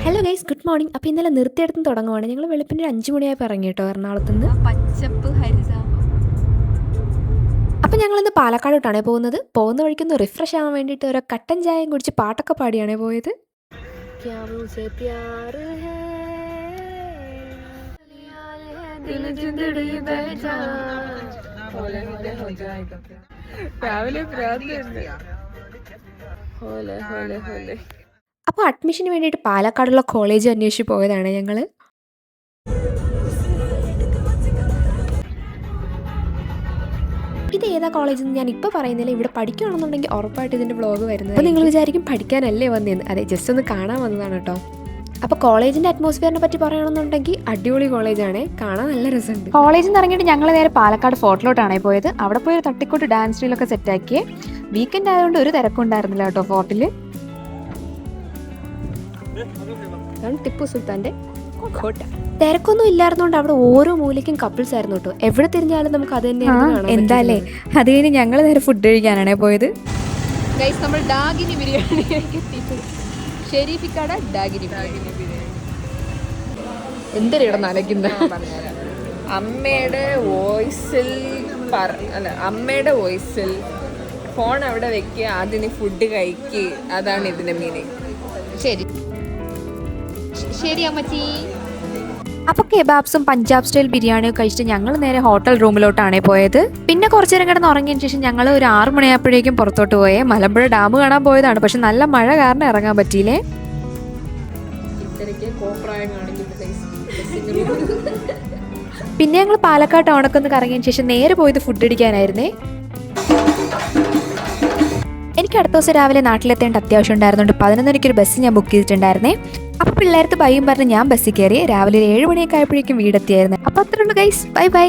Hello guys, good morning. അപ്പോൾ ഇന്നലെ നിർത്തിയെടുത്ത് തുടങ്ങുവാണ്. ഞങ്ങൾ വെളുപ്പിൻ്റെ 5 മണിയായപ്പോൾ ഇറങ്ങി കേട്ടോ എറണാകുളത്ത് നിന്ന്. പച്ചപ്പ് ഹരിതാപം. അപ്പോൾ ഞങ്ങളിന്ന് പാലക്കാടോട്ടാണ് പോകുന്നത്. പോകുന്ന വഴിക്കൊന്ന് റിഫ്രഷ് ആവാൻ വേണ്ടിയിട്ട് ഓരോ കട്ടൻ ചായയും കുടിച്ച് പാട്ടൊക്കെ പാടിയാണ് പോയത്. അപ്പോൾ അഡ്മിഷന് വേണ്ടിയിട്ട് പാലക്കാടുള്ള കോളേജ് അന്വേഷിച്ച് പോയതാണ് ഞങ്ങൾ. ഇത് ഏതാ കോളേജ് എന്ന് ഞാൻ ഇപ്പോൾ പറയുന്നില്ല. ഇവിടെ പഠിക്കുകയാണെന്നുണ്ടെങ്കിൽ ഉറപ്പായിട്ട് ഇതിൻ്റെ വ്ളോഗ് വരുന്നത്. അപ്പോൾ നിങ്ങൾ വിചാരിക്കും പഠിക്കാനല്ലേ വന്നതെന്ന്. അതെ, ജസ്റ്റ് ഒന്ന് കാണാൻ വന്നതാണ് കേട്ടോ. അപ്പോൾ കോളേജിൻ്റെ അറ്റ്മോസ്ഫിയറിനെ പറ്റി പറയുകയാണെന്നുണ്ടെങ്കിൽ അടിപൊളി കോളേജാണ്, കാണാൻ നല്ല രസമുണ്ട്. കോളേജിൽ നിന്ന് ഇറങ്ങിയിട്ട് ഞങ്ങൾ നേരെ പാലക്കാട് ഫോർട്ടിലോട്ടാണ് പോയത്. അവിടെ പോയി ഒരു തട്ടിക്കൂട്ട് ഡാൻസ് റീലൊക്കെ സെറ്റാക്കിയേ. വീക്കെൻഡ് ആയതുകൊണ്ട് ഒരു തിരക്കുണ്ടായിരുന്നില്ല കേട്ടോ ഫോർട്ടിൽ. ടിപ്പു സുൽത്താൻ്റെ കോട്ട. തിരക്കൊന്നും ഇല്ലായിരുന്നോണ്ട് അവിടെ ഓരോ മൂലയ്ക്കും കപ്പിൾസ് ആയിരുന്നു കേട്ടോ. എവിടെ തിരിഞ്ഞാലും നമുക്ക് അത് തന്നെയാണ്. എന്താല്ലേ, അത് കഴിഞ്ഞ് ഞങ്ങൾ നേരെ ഫുഡ് കഴിക്കാനാണ് പോയത്. നമ്മൾ ഡാഗിനി ബിരിയാണി ഷെരീഫിക്കാട ഡാഗിനി ബിരിയാണി. എന്തിനാ നനയ്ക്കുന്ന അമ്മയുടെ വോയിസിൽ ഫോൺ അവിടെ വെക്കുക, അതിന് ഫുഡ് കഴിക്കുക, അതാണ് ഇതിന്റെ മീനിങ്. ശരി അമ്മച്ചി. അപ്പോൾ കെബാബ്സും പഞ്ചാബ് സ്റ്റൈൽ ബിരിയാണിയും കഴിച്ചിട്ട് ഞങ്ങൾ നേരെ ഹോട്ടൽ റൂമിലോട്ടാണ് പോയത്. പിന്നെ കുറച്ചു നേരം കിടന്ന് ഉറങ്ങിയതിന് ശേഷം ഞങ്ങൾ ഒരു 6 മണിയായപ്പോഴേക്കും പുറത്തോട്ട് പോയേ. മലമ്പുഴ ഡാം കാണാൻ പോയതാണ്, പക്ഷെ നല്ല മഴ കാരണം ഇറങ്ങാൻ പറ്റിയില്ലേ. പിന്നെ ഞങ്ങൾ പാലക്കാട് ടൗണൊക്കെ ഒന്ന് കറങ്ങിയതിന് ശേഷം നേരെ പോയത് ഫുഡ് അടിക്കാനായിരുന്നേ. എനിക്ക് അടുത്ത ദിവസം രാവിലെ നാട്ടിലെത്തേണ്ട അത്യാവശ്യം ഉണ്ടായിരുന്നുണ്ട്. 11:30 ഒരു ബസ് ഞാൻ ബുക്ക് ചെയ്തിട്ടുണ്ടായിരുന്നേ. അപ്പോൾ പിള്ളേർക്ക് ബൈയും പറഞ്ഞ് ഞാൻ ബസ്സിൽ കയറി. രാവിലെ 7 മണിയൊക്കെ ആയപ്പോഴേക്കും വീടെത്തിയായിരുന്നു. അപ്പോൾ അത്രയുണ്ട് ഗൈസ്, ബൈ ബൈ.